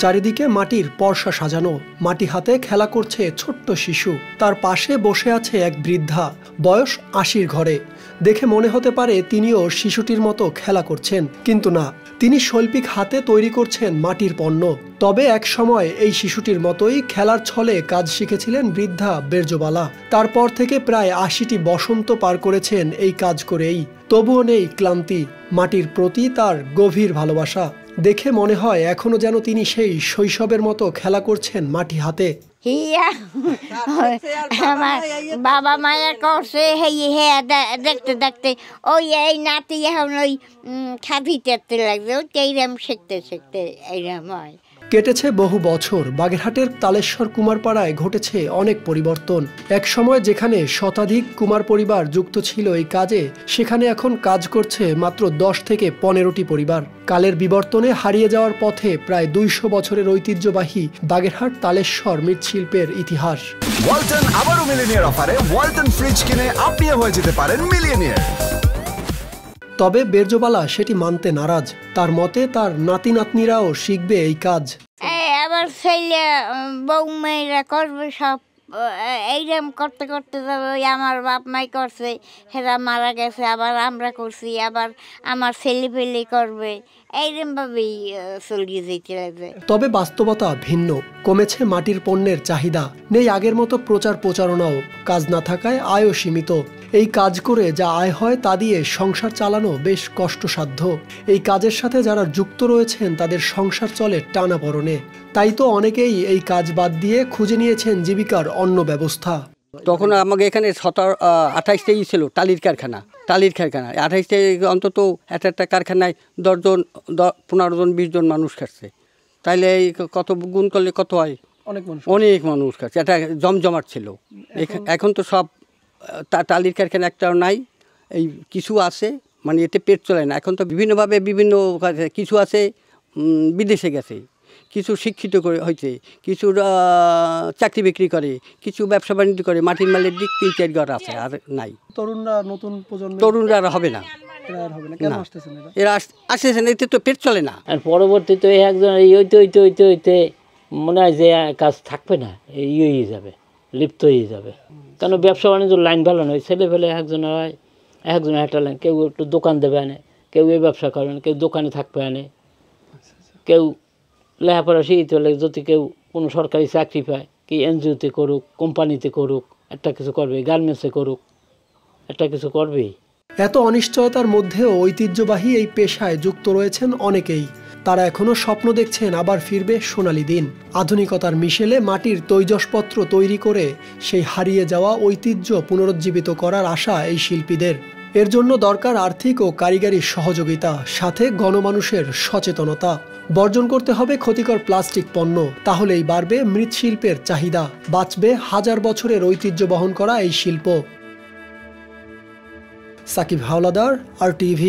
চারিদিকে মাটির পরশা সাজানো, মাটি হাতে খেলা করছে ছোট্ট শিশু। তার পাশে বসে আছে এক বৃদ্ধা, বয়স ৮০ ঘরে। দেখে মনে হতে পারে তিনিও শিশুটির মতো খেলা করছেন, কিন্তু না, তিনি শৈল্পিক হাতে তৈরি করছেন মাটির পণ্য। তবে এক সময় এই শিশুটির মতোই খেলার ছলে কাজ শিখেছিলেন বৃদ্ধা বেরজবালা। তারপর থেকে প্রায় ৮০টি বসন্ত পার করেছেন এই কাজ করেই। তবুও নেই ক্লান্তি, মাটির প্রতি তার গভীর ভালোবাসা। দেখে মনে হয় এখনো যেন তিনি সেই শৈশবের মতো খেলা করছেন মাটি হাতে। আমার বাবা মায়া করছে দেখতে দেখতে ওই এই নাতি এখন ওই খাবি তেতে লাগবে, এইরকম শিখতে শিখতে এইরকম হয়। কেটেছে বহু বছর, বাগেরহাটের তালেশ্বর কুমারপাড়ায় ঘটেছে অনেক পরিবর্তন। এক সময় যেখানে শতাধিক কুমার পরিবার যুক্ত ছিল এই কাজে, সেখানে এখন কাজ করছে মাত্র ১০ থেকে ১৫টি পরিবার। কালের বিবর্তনে হারিয়ে যাওয়ার পথে প্রায় ২০০ বছরের ঐতিহ্যবাহী বাগেরহাট তালেশ্বর মৃৎশিল্পের ইতিহাস। ওয়ালটন আবারও মিলিয়নিয়ার অফারে ওয়ালটন ফ্রিজ কিনে আপনিও হয়ে যেতে পারেন মিলিয়নিয়ার। তবে বেরজবালা সেটি মানতে নারাজ। তার মতে তার নাতি নাতনিরাও শিখবে এই কাজ। আবার ছেলে বউ মেয়েরা করবে সব, এইরকম করতে করতে যাবে। আমার বাপ মাই করছে, সেরা মারা গেছে, আবার আমরা করছি, আবার আমার ছেলে পেলে করবে, এইরকম ভাবেই চলিয়ে যেতে লাগবে। তবে বাস্তবতা ভিন্ন। কমেছে মাটির পণ্যের চাহিদা, নেই আগের মতো প্রচার প্রচারণাও, কাজ না থাকায় আয়ও সীমিত। এই কাজ করে যা আয় হয় তা দিয়ে সংসার চালানো বেশ কষ্টসাধ্য। এই কাজের সাথে যারা যুক্ত রয়েছেন তাদের সংসার চলে টানাপোড়েনে। তাই তো অনেকেই এই কাজ বাদ দিয়ে খুঁজে নিয়েছেন জীবিকার অন্য ব্যবস্থা। তখন আমাকে এখানে ২৮টাই ছিল টালির কারখানা। ২৮টাই অন্তত একটা কারখানায় ১০ জন ১৫ জন ২০ জন মানুষ খাচ্ছে। তাইলে এই কত গুণ করলে কত হয়? অনেক মানুষ খাচ্ছে। এটা জমজমাট ছিল। এখন তো সব টালির কারখানা একটাও নাই, এই কিছু আছে, মানে এতে পেট চলে না। এখন তো বিভিন্নভাবে বিভিন্ন কিছু আছে বিদেশে গেছে, কিছু শিক্ষিত করে হয়েছে, কিছু চাকরি বিক্রি করে, কিছু ব্যবসা বাণিজ্য করে, মাটির মালের দিক ৩-৪ ঘর আছে, আর নাই। তরুণরা আর হবে না, এরা আসতেছে না, এতে তো পেট চলে না। আর পরবর্তীতে একজন হইতে মনে হয় যে কাজ থাকবে না, হয়ে যাবে, লিপ্ত হয়ে যাবে। কেন ব্যবসা বাণিজ্য লাইন ভালো নয়, ছেলে ফেলে একজন হয়, একজন একটা লাইন, কেউ একটু দোকান দেবে আনে, কেউ এই ব্যবসা করবে না, কেউ দোকানে থাকবে আনে, কেউ লেখাপড়া শিখতে হলে যদি কেউ কোনো সরকারি চাকরি পায়, কি এনজিওতে করুক, কোম্পানিতে করুক, একটা কিছু করবে, গার্মেন্টসে করুক, একটা কিছু করবেই। এত অনিশ্চয়তার মধ্যেও ঐতিহ্যবাহী এই পেশায় যুক্ত রয়েছেন অনেকেই। তারা এখনো স্বপ্ন দেখছেন আবার ফিরবে সোনালী দিন। আধুনিকতার মিশেলে মাটির তৈজসপত্র তৈরি করে সেই হারিয়ে যাওয়া ঐতিহ্য পুনরুজ্জীবিত করার আশা এই শিল্পীদের। এর জন্য দরকার আর্থিক ও কারিগরি সহযোগিতা, সাথে গণমানুষের সচেতনতা। বর্জন করতে হবে ক্ষতিকর প্লাস্টিক পণ্য, তাহলেই বাড়বে মৃৎশিল্পের চাহিদা, বাঁচবে হাজার বছরের ঐতিহ্য বহন করা এই শিল্প। সাকিব হাওলাদার, RTV।